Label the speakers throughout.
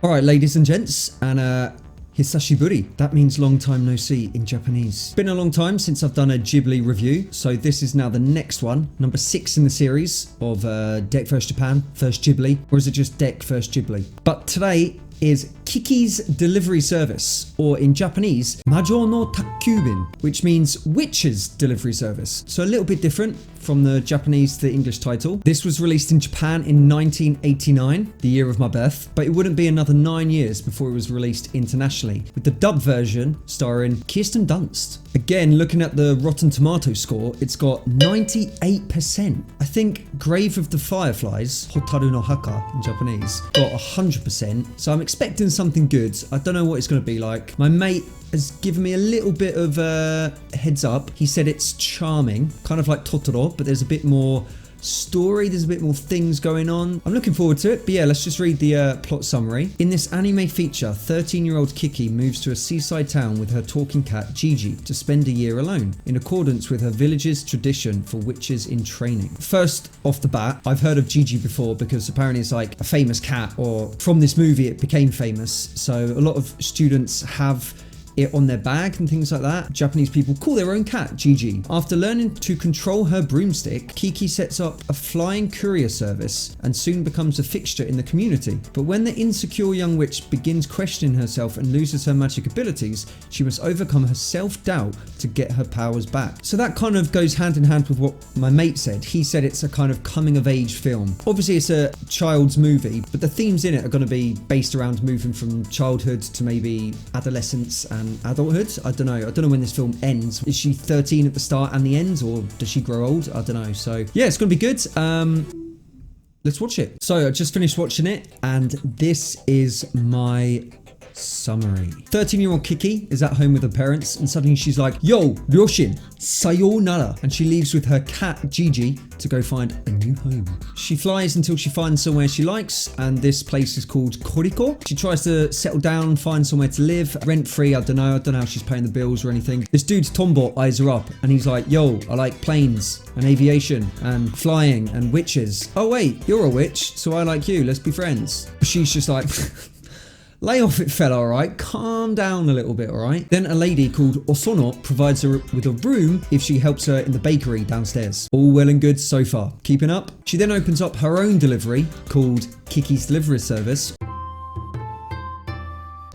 Speaker 1: Alright, ladies and gents, and Hisashiburi. That means long time no see in Japanese. Been a long time since I've done a Ghibli review, so this is now the next one, number 6 in the series of Deck vs Japan, first Ghibli, or is it just Deck vs Ghibli? But today is Kiki's delivery service, or in Japanese,魔女の宅急便, which means witch's delivery service. So a little bit different from the Japanese to the English title. This was released in Japan in 1989, the year of my birth, but it wouldn't be another 9 years before it was released internationally, with the dub version starring Kirsten Dunst. Again, looking at the Rotten Tomato score, it's got 98%. I think Grave of the Fireflies, Hotaru no Haka in Japanese, got 100%, so I'm expecting something good. I don't know what it's going to be like. My mate has given me a little bit of a heads up. He said it's charming, kind of like Totoro, but there's a bit more story, there's a bit more things going on. I'm looking forward to it, but yeah, let's just read the plot summary. In this anime feature, 13-year-old Kiki moves to a seaside town with her talking cat Gigi to spend a year alone, in accordance with her village's tradition for witches in training. First off the bat, I've heard of Gigi before because apparently it's like a famous cat, or from this movie it became famous, so a lot of students have it on their bag and things like that. Japanese people call their own cat Gigi. After learning to control her broomstick, Kiki sets up a flying courier service and soon becomes a fixture in the community. But when the insecure young witch begins questioning herself and loses her magic abilities, she must overcome her self-doubt to get her powers back. So that kind of goes hand in hand with what my mate said. He said it's a kind of coming-of-age film. Obviously it's a child's movie, but the themes in it are going to be based around moving from childhood to maybe adolescence and adulthood. I don't know when this film ends. Is she 13 at the start and the end, or does she grow old? I don't know. So yeah, it's gonna be good. Let's watch it. So I just finished watching it, and this is my summary. 13-year-old Kiki is at home with her parents, and suddenly she's like, yo, Ryoshin, sayonara, and she leaves with her cat Gigi to go find a new home. She flies until she finds somewhere she likes, and this place is called Koriko. She tries to settle down, find somewhere to live, rent-free. I don't know how she's paying the bills or anything. This dude Tombo eyes her up, and he's like, yo, I like planes and aviation and flying and witches. Oh wait, you're a witch, so I like you, let's be friends. She's just like, lay off it, fella, alright? Calm down a little bit, alright? Then a lady called Osono provides her with a room if she helps her in the bakery downstairs. All well and good so far. Keeping up? She then opens up her own delivery called Kiki's Delivery Service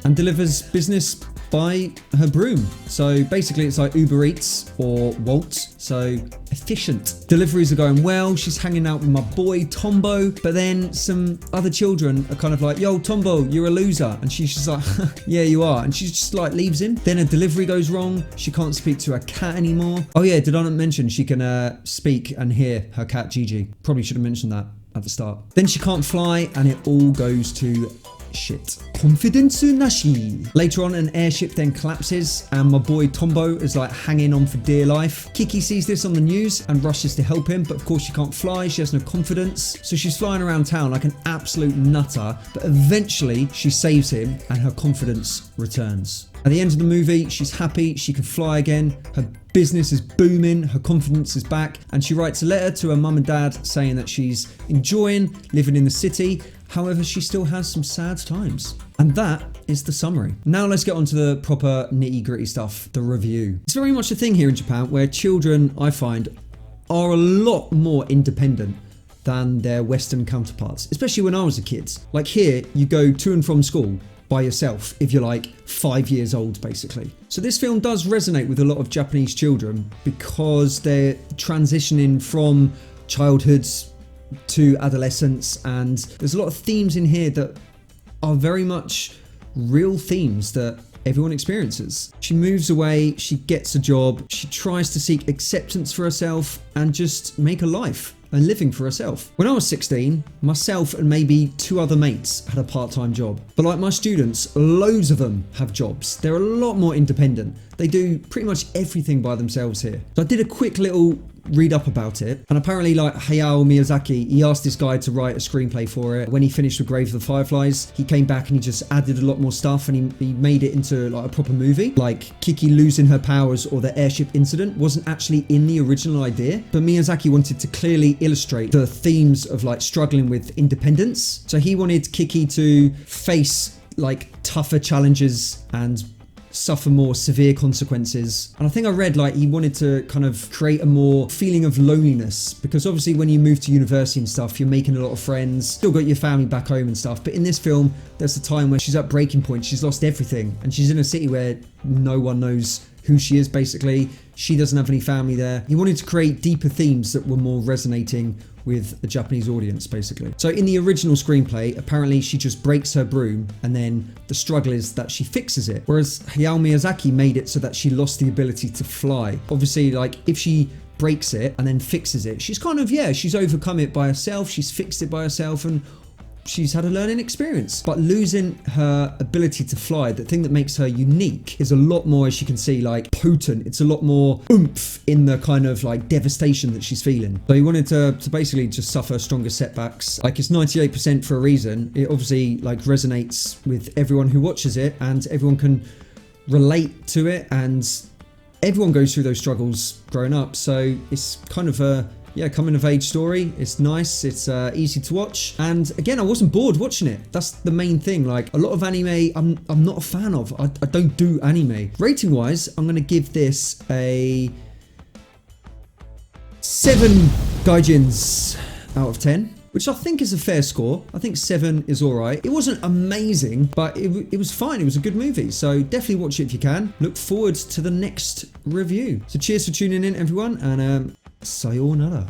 Speaker 1: and delivers business by her broom. So basically it's like Uber Eats or Wolt, so efficient. Deliveries are going well, she's hanging out with my boy Tombo, but then some other children are kind of like, yo Tombo, you're a loser, and she's just like, yeah you are, and she just like leaves him. Then a delivery goes wrong, she can't speak to her cat anymore. Oh yeah, did I not mention she can speak and hear her cat Gigi? Probably should have mentioned that at the start. Then she can't fly, and it all goes to shit. Confidence nashi. Later on, an airship then collapses, and my boy Tombo is like hanging on for dear life. Kiki sees this on the news and rushes to help him, but of course she can't fly, she has no confidence, so she's flying around town like an absolute nutter, but eventually she saves him and her confidence returns. At the end of the movie, she's happy, she can fly again, her business is booming, her confidence is back, and she writes a letter to her mum and dad saying that she's enjoying living in the city. However, she still has some sad times. And that is the summary. Now let's get on to the proper nitty-gritty stuff, the review. It's very much a thing here in Japan where children, I find, are a lot more independent than their Western counterparts, especially when I was a kid. Like here, you go to and from school by yourself if you're like 5 years old, basically. So this film does resonate with a lot of Japanese children because they're transitioning from childhoods to adolescence, and there's a lot of themes in here that are very much real themes that everyone experiences. She moves away, she gets a job, she tries to seek acceptance for herself and just make a life, a living for herself. When I was 16, myself and maybe 2 other mates had a part-time job. But like my students, loads of them have jobs. They're a lot more independent. They do pretty much everything by themselves here. So I did a quick little read up about it, and apparently like Hayao Miyazaki, he asked this guy to write a screenplay for it. When he finished with Grave of the Fireflies, he came back and he just added a lot more stuff, and he made it into like a proper movie. Like Kiki losing her powers or the airship incident wasn't actually in the original idea, but Miyazaki wanted to clearly illustrate the themes of like struggling with independence. So he wanted Kiki to face like tougher challenges and suffer more severe consequences. And I think I read like he wanted to kind of create a more feeling of loneliness, because obviously when you move to university and stuff, you're making a lot of friends, still got your family back home and stuff. But in this film, there's a time when she's at breaking point, she's lost everything, and she's in a city where no one knows who she is basically. She doesn't have any family there. He wanted to create deeper themes that were more resonating with the Japanese audience, basically. So in the original screenplay, apparently she just breaks her broom, and then the struggle is that she fixes it. Whereas Hayao Miyazaki made it so that she lost the ability to fly. Obviously, like if she breaks it and then fixes it, she's kind of, yeah, she's overcome it by herself, she's fixed it by herself, and she's had a learning experience. But losing her ability to fly, the thing that makes her unique, is a lot more, as you can see, like potent. It's a lot more oomph in the kind of like devastation that she's feeling. So he wanted to basically just suffer stronger setbacks. Like it's 98% for a reason. It obviously like resonates with everyone who watches it, and everyone can relate to it, and everyone goes through those struggles growing up. So it's kind of a coming of age story. It's nice, it's easy to watch, and again, I wasn't bored watching it. That's the main thing. Like a lot of anime I'm not a fan of. I don't do anime. Rating wise, I'm gonna give this a 7 gaijins out of 10, which I think is a fair score. I think 7 is alright. It wasn't amazing, but it was fine. It was a good movie. So definitely watch it if you can. Look forward to the next review. So cheers for tuning in, everyone, and sayonara.